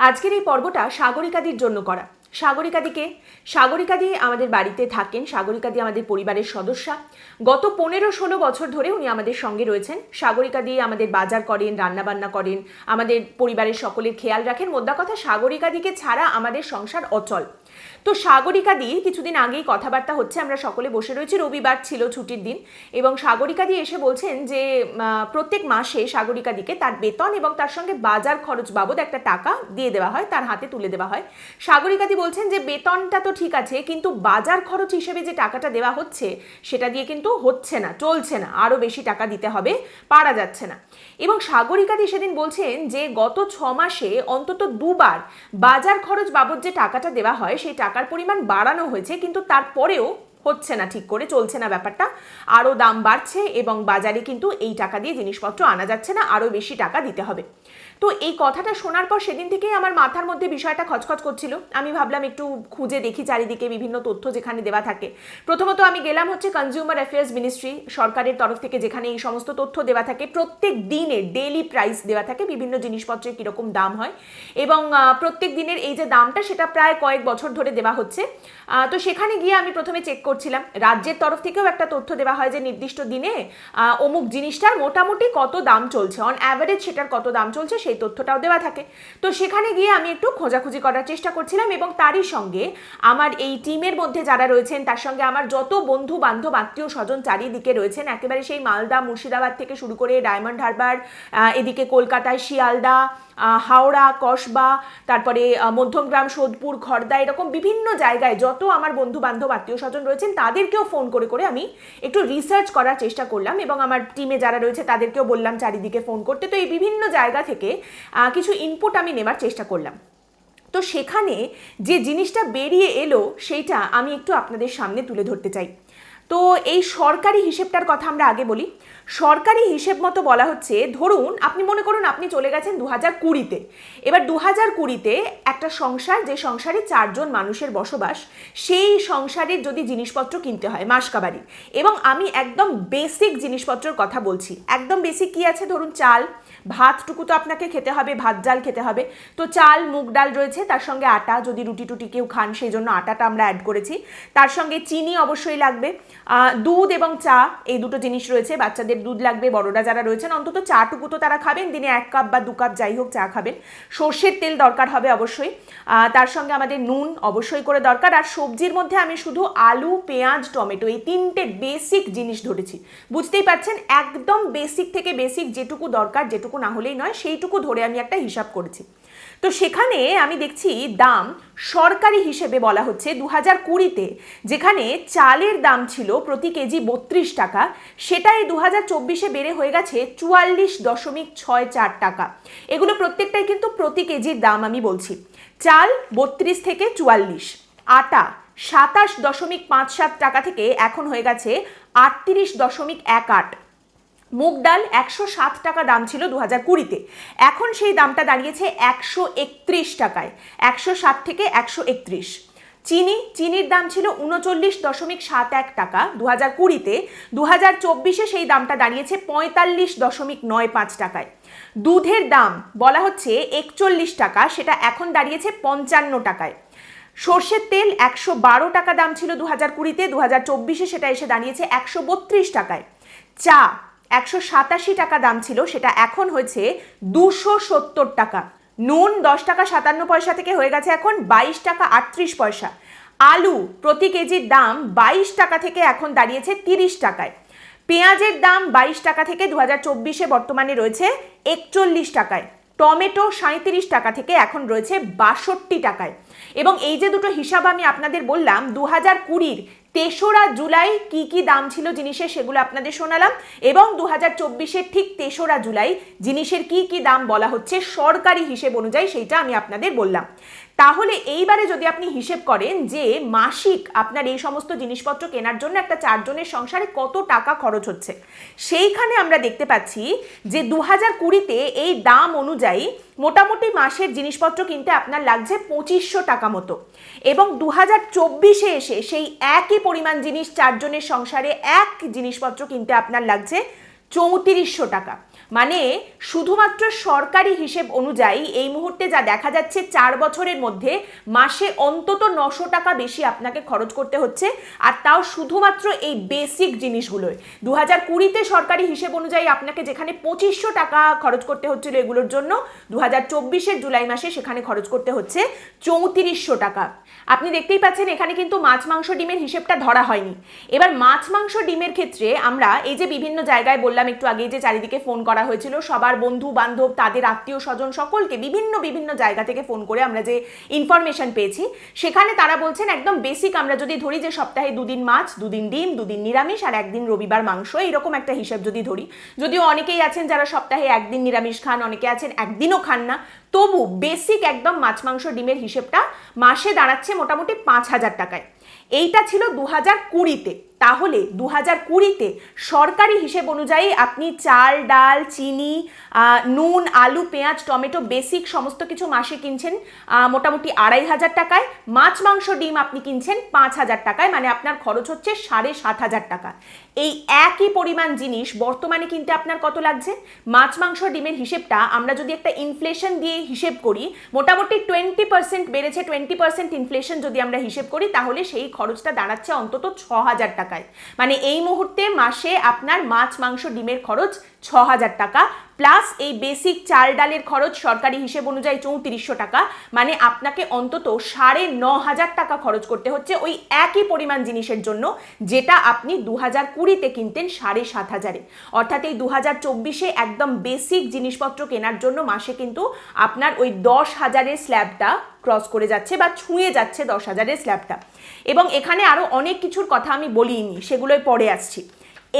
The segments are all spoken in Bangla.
আজকের এই পর্বটা সাগরিকাদির জন্য করা। সাগরিকাদিকে সাগরিকাদি আমাদের বাড়িতে থাকেন, সাগরিকাদি আমাদের পরিবারের সদস্যা। গত 15-16 বছর ধরে উনি আমাদের সঙ্গে রয়েছেন। সাগরিকাদি আমাদের বাজার করেন, রান্নাবান্না করেন, আমাদের পরিবারের সকলের খেয়াল রাখেন। মোদ্দা কথা, সাগরিকাদিকে ছাড়া আমাদের সংসার অচল। তো সাগরিকাদি কিছুদিন আগেই কথাবার্তা হচ্ছে, আমরা সকলে বসে রয়েছি, রবিবার ছিল, ছুটির দিন, এবং সাগরিকাদি এসে বলছেন যে প্রত্যেক মাসে সাগরিকাদিকে তার বেতন এবং তার সঙ্গে বাজার খরচ বাবদ একটা টাকা দিয়ে দেওয়া হয়, তার হাতে তুলে দেওয়া হয়। সাগরিকাদি বলছেন যে বেতনটা তো ঠিক আছে, কিন্তু বাজার খরচ হিসেবে যে টাকাটা দেওয়া হচ্ছে সেটা দিয়ে কিন্তু হচ্ছে না, চলছে না, আরও বেশি টাকা দিতে হবে, পারা যাচ্ছে না। এবং সাগরিকাদি সেদিন বলছেন যে গত 6 মাসে অন্তত 2বার বাজার খরচ বাবদ যে টাকাটা দেওয়া হয় সেই টাকার পরিমাণ বাড়ানো হয়েছে, কিন্তু তারপরেও হচ্ছে না, ঠিক করে চলছে না ব্যাপারটা, আরও দাম বাড়ছে এবং বাজারে কিন্তু এই টাকা দিয়ে জিনিসপত্র আনা যাচ্ছে না, আরও বেশি টাকা দিতে হবে। তো এই কথাটা শোনার পর সেদিন থেকেই আমার মাথার মধ্যে বিষয়টা খচখচ করছিল। আমি ভাবলাম একটু খুঁজে দেখি চারিদিকে বিভিন্ন তথ্য যেখানে দেওয়া থাকে। প্রথমত আমি গেলাম হচ্ছে কনজিউমার অ্যাফেয়ার্স মিনিস্ট্রি, সরকারের তরফ থেকে যেখানে এই সমস্ত তথ্য দেওয়া থাকে, প্রত্যেক দিনের ডেইলি প্রাইস দেওয়া থাকে, বিভিন্ন জিনিসপত্রের কীরকম দাম হয়, এবং প্রত্যেক দিনের এই যে দামটা সেটা প্রায় কয়েক বছর ধরে দেওয়া হচ্ছে। তো সেখানে গিয়ে আমি প্রথমে চেক করছিলাম, রাজ্যের তরফ থেকেও একটা তথ্য দেওয়া হয় যে নির্দিষ্ট দিনে অমুক জিনিসটার মোটামুটি কত দাম চলছে, অন অ্যাভারেজ সেটার কত দাম চলছে সেই তথ্যটাও দেওয়া থাকে। তো সেখানে গিয়ে আমি একটু খোঁজাখুঁজি করার চেষ্টা করছিলাম, এবং তারই সঙ্গে আমার এই টিমের মধ্যে যারা রয়েছেন, তার সঙ্গে আমার যত বন্ধু বান্ধব আত্মীয় স্বজন চারিদিকে রয়েছেন, একেবারে সেই মালদা মুর্শিদাবাদ থেকে শুরু করে ডায়মন্ড হারবার, এদিকে কলকাতায় শিয়ালদা, হাওড়া, কসবা, তারপরে মধ্যমগ্রাম, সোদপুর, খড়দা, এরকম বিভিন্ন জায়গায় যত আমার বন্ধু বান্ধব আত্মীয় স্বজন রয়েছেন তাদেরকেও ফোন করে করে আমি একটু রিসার্চ করার চেষ্টা করলাম, এবং আমার টিমে যারা রয়েছে তাদেরকেও বললাম চারিদিকে ফোন করতে। তো এই বিভিন্ন জায়গা থেকে কিছু ইনপুট আমি নেবার চেষ্টা করলাম। তো সেখানে যে জিনিসটা বেরিয়ে এলো সেইটা আমি একটু আপনাদের সামনে তুলে ধরতে চাই। তো এই সরকারি হিসেবটার কথা আমরা আগে বলি। সরকারি হিসেব মতো বলা হচ্ছে, ধরুন আপনি মনে করুন আপনি চলে গেছেন 2020-তে। এবার 2020-তে একটা সংসার, যে সংসারে 4 জন মানুষের বসবাস, সেই সংসারের যদি জিনিসপত্র কিনতে হয় মাসকাবারি, এবং আমি একদম বেসিক জিনিসপত্রের কথা বলছি, একদম বেসিক কি আছে, ধরুন চাল, ভাতটুকু তো আপনাকে খেতে হবে, ভাত ডাল খেতে হবে, তো চাল মুগ ডাল রয়েছে, তার সঙ্গে আটা, যদি রুটি টুটি কেউ খান সেই জন্য আটাটা আমরা অ্যাড করেছি, তার সঙ্গে চিনি অবশ্যই লাগবে, দুধ এবং চা, এই দুটো জিনিস রয়েছে, বাচ্চাদের দুধ লাগবে, বড়রা যারা রয়েছেন অন্তত চাটুকু তো তারা খাবেন, দিনে 1 কাপ বা 2 কাপ যাই হোক চা খাবেন, সর্ষের তেল দরকার হবে অবশ্যই, তার সঙ্গে আমাদের নুন অবশ্যই করে দরকার, আর সবজির মধ্যে আমি শুধু আলু, পেঁয়াজ, টমেটো, এই 3টে বেসিক জিনিস ধরেছি। বুঝতেই পারছেন, একদম বেসিক থেকে বেসিক যেটুকু দরকার, যেটুকু না হলেই নয়, সেইটুকু ধরে আমি একটা হিসাব করেছি। তো সেখানে আমি দেখছি দাম সরকারি হিসেবে বলা হচ্ছে 2020-তে যেখানে চালের দাম ছিল প্রতি কেজি 32 টাকা, সেটাই 2024-এ বেড়ে হয়ে গেছে 44.64 টাকা। এগুলো প্রত্যেকটাই কিন্তু প্রতি কেজির দাম আমি বলছি। চাল 32 থেকে 44, আটা 27.57 টাকা থেকে এখন হয়ে গেছে 38.18, মুগ ডাল 107 টাকা দাম ছিল 2020-তে, এখন সেই দামটা দাঁড়িয়েছে 131 টাকায়, 107 থেকে 131। চিনির দাম ছিল 39.71 টাকা 2020-তে, 2024-এ সেই দামটা দাঁড়িয়েছে 45.95 টাকায়। দুধের দাম বলা হচ্ছে 41 টাকা, সেটা এখন দাঁড়িয়েছে 55 টাকায়। সর্ষের তেল 112 টাকা দাম ছিল 2020-তে, 2024-এ সেটা এসে দাঁড়িয়েছে 132 টাকায়। চা 187 টাকা দাম ছিল, সেটা এখন হয়েছে 270 টাকা। নুন 10 টাকা 57 পয়সা থেকে হয়ে গেছে এখন 22 টাকা 38 পয়সা। আলু প্রতি কেজির দাম 22 টাকা থেকে এখন দাঁড়িয়েছে 30 টাকায়। পেঁয়াজের দাম 22 টাকা থেকে 2024-এ বর্তমানে রয়েছে 41 টাকায়। টমেটো 37 টাকা থেকে এখন রয়েছে 62 টাকায়। এবং এই যে দুটো হিসাব আমি আপনাদের বললাম, 2020-র 3রা জুলাই কি কি দাম ছিল জিনিসের সেগুলো আপনাদের শোনালাম, এবং 2024-এর ঠিক 3রা জুলাই জিনিসের কি কি দাম বলা হচ্ছে সরকারি হিসেব অনুযায়ী সেইটা আমি আপনাদের বললাম। তাহলে এইবারে যদি আপনি হিসেব করেন যে মাসিক আপনার এই সমস্ত জিনিসপত্র কেনার জন্য একটা 4 জনের সংসারে কত টাকা খরচ হচ্ছে, সেইখানে আমরা দেখতে পাচ্ছি যে 2020-তে এই দাম অনুযায়ী মোটামুটি মাসের জিনিসপত্র কিনতে আপনার লাগছে 2500 টাকা মতো, এবং 2024-এ এসে সেই একই পরিমাণ জিনিস 4 জনের সংসারে এক জিনিসপত্র কিনতে আপনার লাগছে 3400 টাকা। মানে শুধুমাত্র সরকারি হিসেব অনুযায়ী এই মুহূর্তে যা দেখা যাচ্ছে 4 বছরের মধ্যে মাসে অন্তত 900 টাকা বেশি আপনাকে খরচ করতে হচ্ছে, আর তাও শুধুমাত্র এই বেসিক জিনিসগুলোয়। 2020-তে সরকারি হিসেব অনুযায়ী আপনাকে যেখানে 2500 টাকা খরচ করতে হচ্ছিল এগুলোর জন্য, 2024-এর জুলাই মাসে সেখানে খরচ করতে হচ্ছে 3400 টাকা। আপনি দেখতেই পাচ্ছেন এখানে কিন্তু মাছ মাংস ডিমের হিসেবটা ধরা হয়নি। এবার মাছ মাংস ডিমের ক্ষেত্রে আমরা এই যে বিভিন্ন জায়গায় বললাম একটু আগে যে চারিদিকে ফোন করা হয়েছিল, সবার বন্ধু বান্ধব তাদের আত্মীয় স্বজন সকলকে বিভিন্ন জায়গা থেকে ফোন করে আমরা যে ইনফরমেশন পেয়েছি, সেখানে তারা বলছেন একদম বেসিক আমরা যদি ধরি যে সপ্তাহে 2 দিন মাছ, 2 দিন ডিম, 2 দিন নিরামিষ আর 1 দিন রবিবার মাংস, এইরকম একটা হিসাব যদি ধরি, যদিও অনেকেই আছেন যারা সপ্তাহে 1 দিন নিরামিষ খান, অনেকে আছেন একদিনও খান না, তবু বেসিক একদম মাছ মাংস ডিমের হিসেবটা মাসে দাঁড়াচ্ছে মোটামুটি 5000 টাকায়। এইটা ছিল 2020-তে। তাহলে 2020-তে সরকারি হিসেব অনুযায়ী আপনি চাল, ডাল, চিনি, নুন, আলু, পেঁয়াজ, টমেটো বেসিক সমস্ত কিছু মাসে কিনছেন মোটামুটি 2500 টাকায়। মাছ মাংস ডিম আপনি কিনছেন 5000 টাকায়, মানে আপনার খরচ হচ্ছে 7500 টাকা। এই একই পরিমাণ জিনিস বর্তমানে কিনতে আপনার কত লাগছে? মাছ মাংস ডিমের হিসেবটা আমরা যদি একটা ইনফ্লেশন দিয়ে হিসেব করি, মোটামুটি 20% বেড়েছে, 20% ইনফ্লেশন যদি আমরা হিসেব করি, তাহলে সেই খরচটা দাঁড়াচ্ছে অন্তত 6000 টাকায়। মানে এই মুহূর্তে মাসে আপনার মাছ মাংস ডিমের খরচ 6000 টাকা, প্লাস এই বেসিক চাল ডালের খরচ সরকারি হিসেব অনুযায়ী 3400 টাকা, মানে আপনাকে অন্তত 9500 টাকা খরচ করতে হচ্ছে ওই একই পরিমাণ জিনিসের জন্য, যেটা আপনি 2020-তে কিনতেন 7500-এ। অর্থাৎ এই 2024-এ একদম বেসিক জিনিসপত্র কেনার জন্য মাসে কিন্তু আপনার ওই 10,000-এর স্ল্যাবটা ক্রস করে যাচ্ছে বা ছুঁয়ে যাচ্ছে 10,000-এর স্ল্যাবটা। এবং এখানে আরো অনেক কিছুর কথা আমি বলিনি, সেগুলোই পরে আসছি।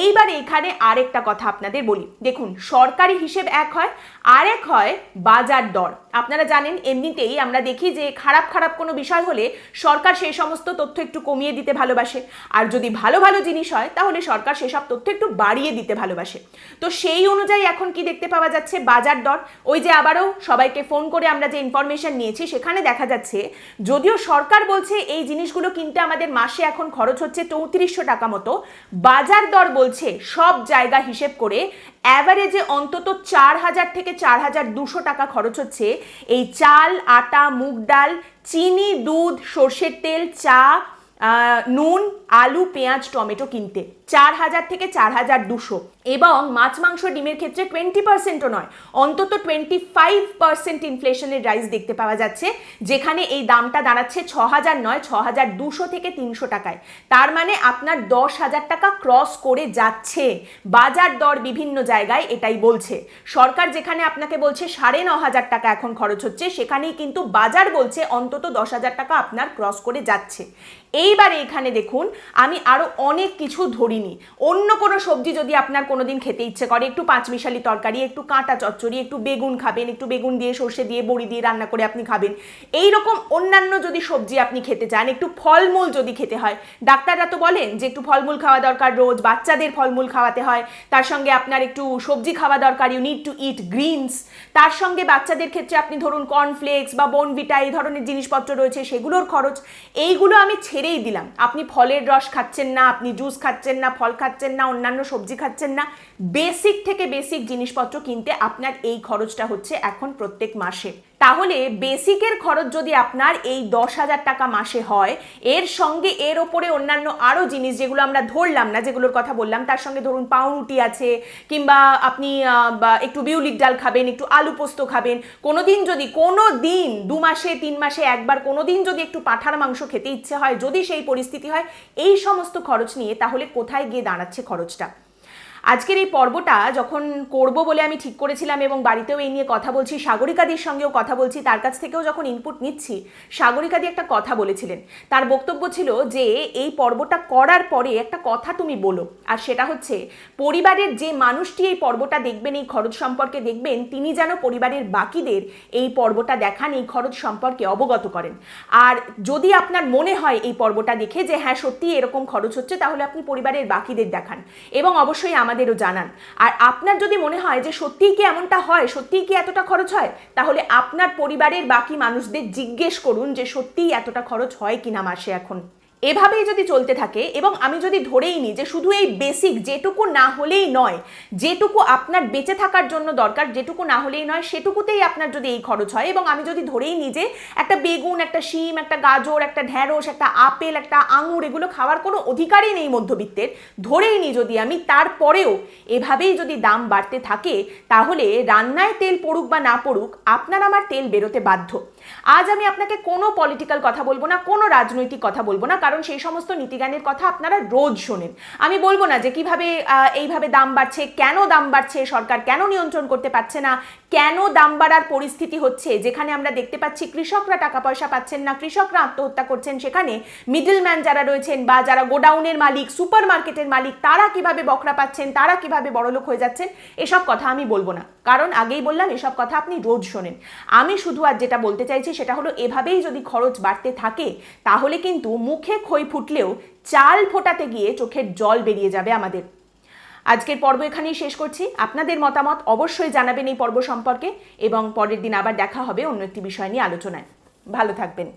এইবার এখানে আরেকটা কথা আপনাদের বলি, দেখুন সরকারি হিসেব এক হয়, আর এক হয় বাজার দর। আপনারা জানেন এমনিতেই আমরা দেখি যে খারাপ কোনো বিষয় হলে সরকার সেই সমস্ত তথ্য একটু কমিয়ে দিতে ভালোবাসে, আর যদি ভালো জিনিস হয় তাহলে সরকার সেসব তথ্য একটু বাড়িয়ে দিতে ভালোবাসে। তো সেই অনুযায়ী এখন কি দেখতে পাওয়া যাচ্ছে? বাজার দর। ওই যে আবারও সবাইকে ফোন করে আমরা যে ইনফরমেশন নিয়েছি, সেখানে দেখা যাচ্ছে যদিও সরকার বলছে এই জিনিসগুলো কিনতে আমাদের মাসে এখন খরচ হচ্ছে 3400 টাকা মতো, বাজার দর বলছে সব জায়গা হিসেব করে অ্যাভারেজে অন্তত 4000 থেকে 4200 টাকা খরচ হচ্ছে এই চাল, আটা, মুগ ডাল, চিনি, দুধ, সর্ষের তেল, চা, নুন, আলু, পেঁয়াজ, টমেটো কিনতে 4000 থেকে 4200। এবং মাছ মাংস ডিমের ক্ষেত্রে 20%ও নয়, অন্তত 25% ইনফ্লেশনের রাইজ দেখতে পাওয়া যাচ্ছে, যেখানে এই দামটা দাঁড়াচ্ছে 6000 নয় 6200 থেকে 300 টাকায়। তার মানে আপনার 10,000 টাকা ক্রস করে যাচ্ছে। বাজার দর বিভিন্ন জায়গায় এটাই বলছে। সরকার যেখানে আপনাকে বলছে 9500 টাকা এখন খরচ হচ্ছে, সেখানেই কিন্তু বাজার বলছে অন্তত 10,000 টাকা আপনার ক্রস করে যাচ্ছে। এইবারে এখানে দেখুন আমি আরো অনেক কিছু ধরিনি। অন্য কোনো সবজি যদি আপনার কোনোদিন খেতে ইচ্ছে করে, একটু পাঁচমিশালি তরকারি, একটু কাঁটা চচ্চড়ি, একটু বেগুন খাবেন, একটু বেগুন দিয়ে সর্ষে দিয়ে বড়ি দিয়ে রান্না করে আপনি খাবেন, এই রকম অন্যান্য যদি সবজি আপনি খেতে চান, একটু ফলমূল যদি খেতে হয়, ডাক্তাররা তো বলেন যে একটু ফলমূল খাওয়া দরকার, রোজ বাচ্চাদের ফলমূল খাওয়াতে হয়, তার সঙ্গে আপনার একটু সবজি খাওয়া দরকার, you need to eat greens. তার সঙ্গে বাচ্চাদের ক্ষেত্রে আপনি ধরুন কর্নফ্লেক্স বা বোনভিটা এই ধরনের জিনিসপত্র রয়েছে, সেগুলোর খরচ। এইগুলো আমি ছেড়েই দিলাম। আপনি ফলের রস খাচ্ছেন না, আপনি জুস খাচ্ছেন না, ফল খাচ্ছেন না, অন্যান্য সবজি খাচ্ছেন না, বেসিক থেকে বেসিক জিনিসপত্র কিনতে আপনার এই খরচটা হচ্ছে এখন প্রত্যেক মাসে। তাহলে বেসিকের খরচ যদি আপনার এই 10,000 টাকা মাসে হয়, এর সঙ্গে এর ওপরে অন্যান্য আরো জিনিস যেগুলো আমরা ধরলাম না, যেগুলোর কথা বললাম, তার সঙ্গে ধরুন পাউরুটি আছে, কিংবা আপনি একটু বিউলির ডাল খাবেন, একটু আলু পোস্ত খাবেন, কোনোদিন 2 মাসে 3 মাসে একবার কোনোদিন যদি একটু পাঁঠার মাংস খেতে ইচ্ছে হয়, যদি সেই পরিস্থিতি হয়, এই সমস্ত খরচ নিয়ে তাহলে কোথায় গিয়ে দাঁড়াচ্ছে খরচটা? আজকের এই পর্বটা যখন করব বলে আমি ঠিক করেছিলাম এবং বাড়িতেও এই নিয়ে কথা বলছি, সাগরিকাদির সঙ্গেও কথা বলছি, তার কাছ থেকেও যখন ইনপুট নিচ্ছি, সাগরিকাদি একটা কথা বলেছিলেন। তার বক্তব্য ছিল যে এই পর্বটা করার পরে একটা কথা তুমি বলো, আর সেটা হচ্ছে পরিবারের যে মানুষটি এই পর্বটা দেখবেন, এই খরচ সম্পর্কে দেখবেন, তিনি যেন পরিবারের বাকিদের এই পর্বটা দেখান, এই খরচ সম্পর্কে অবগত করেন। আর যদি আপনার মনে হয় এই পর্বটা দেখে যে হ্যাঁ সত্যি এরকম খরচ হচ্ছে, তাহলে আপনি পরিবারের বাকিদের দেখান এবং অবশ্যই আমাদেরও জানান। আর আপনার যদি মনে হয় যে সত্যিই কি এমনটা হয়, সত্যিই কি এতটা খরচ হয়, তাহলে আপনার পরিবারের বাকি মানুষদের জিজ্ঞেস করুন যে সত্যিই এতটা খরচ হয় কিনা মাসে এখন। এভাবেই যদি চলতে থাকে এবং আমি যদি ধরেই নিই যে শুধু এই বেসিক যেটুকু না হলেই নয়, যেটুকু আপনার বেঁচে থাকার জন্য দরকার, যেটুকু না হলেই নয় সেটুকুতেই আপনার যদি এই খরচ হয়, এবং আমি যদি ধরেই নিই যে একটা বেগুন, একটা শিম, একটা গাজর, একটা ঢ্যাঁড়স, একটা আপেল, একটা আঙুর এগুলো খাওয়ার কোনো অধিকারই নেই মধ্যবিত্তের, ধরেই নিই যদি আমি, তারপরেও এভাবেই যদি দাম বাড়তে থাকে তাহলে রান্নায় তেল পড়ুক বা না পড়ুক আপনার আমার তেল বেরোতে বাধ্য। আজ আমি আপনাকে কোনো পলিটিক্যাল কথা বলবো না, কোনো রাজনৈতিক কথা বলবো না, কারণ সেই সমস্ত নীতিজ্ঞানের কথা আপনারা রোজ শোনেন। আমি বলবো না যে কিভাবে এইভাবে দাম বাড়ছে, কেন দাম বাড়ছে, সরকার কেন নিয়ন্ত্রণ করতে পারছে না, কেন দাম বাড়ার পরিস্থিতি হচ্ছে, যেখানে আমরা দেখতে পাচ্ছি কৃষকরা টাকা পয়সা পাচ্ছেন না, কৃষকরা আত্মহত্যা করছেন, সেখানে মিডলম্যান যারা রয়েছেন বা যারা গোডাউনের মালিক, সুপার মার্কেটের মালিক, তারা কিভাবে বকরা পাচ্ছেন, তারা কিভাবে বড়লোক হয়ে যাচ্ছেন, এসব কথা আমি বলবো না, কারণ আগেই বললাম এসব কথা আপনি রোজ শোনেন। আমি শুধু আজ যেটা বলতে চাইছি সেটা হলো এভাবেই যদি খরচ বাড়তে থাকে তাহলে কিন্তু মুখে খই ফুটলেও চাল ফোটাতে গিয়ে চোখের জল বেরিয়ে যাবে আমাদের। আজকের পর্ব এখানেই শেষ করছি। আপনাদের মতামত অবশ্যই জানাবেন এই পর্ব সম্পর্কে, এবং পরের দিন আবার দেখা হবে অন্য একটি বিষয় নিয়ে আলোচনায়। ভালো থাকবেন।